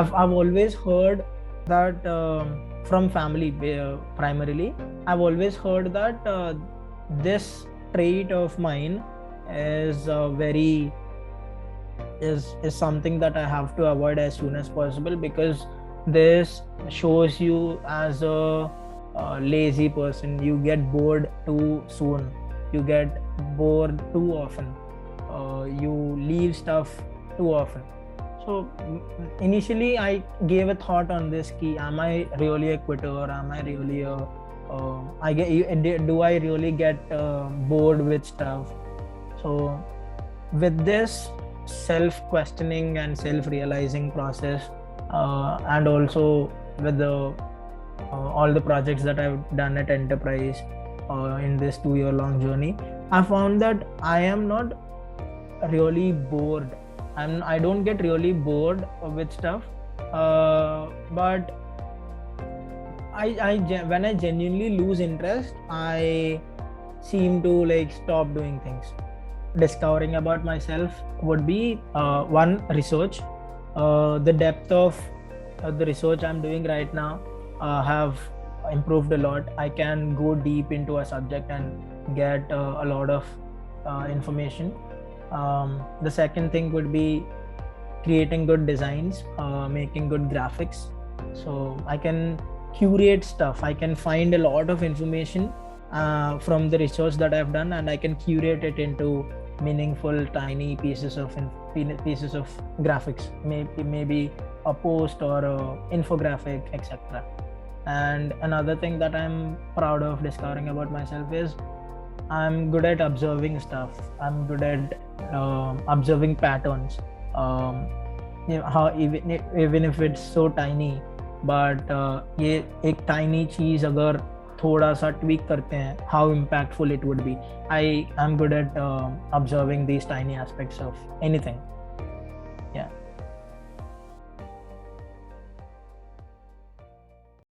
I've always heard that from family primarily. I've always heard that this trait of mine is very is something that I have to avoid as soon as possible, because this shows you as a lazy person. You get bored too soon. You get bored too often. You leave stuff too often. So initially, I gave a thought on this: key, am I really a quitter, or am I really a do I really get bored with stuff? So with this self questioning and self realizing process, and also with the all the projects that I've done at enterprise in this 2 year long journey, I found that I am not really bored. I don't get really bored with stuff, but when I genuinely lose interest, I seem to like stop doing things. Discovering about myself would be one, research. The depth of the research I'm doing right now have improved a lot. I can go deep into a subject and get a lot of information. The second thing would be creating good designs, making good graphics. So I can curate stuff. I can find a lot of information from the research that I've done, and I can curate it into meaningful tiny pieces of graphics, maybe a post or a infographic, etc. And another thing that I'm proud of discovering about myself is I'm good at observing stuff. I'm good at observing patterns. How even if it's so tiny, but ये एक tiny चीज अगर थोड़ा सा tweak करते हैं, how impactful it would be. I am good at observing these tiny aspects of anything.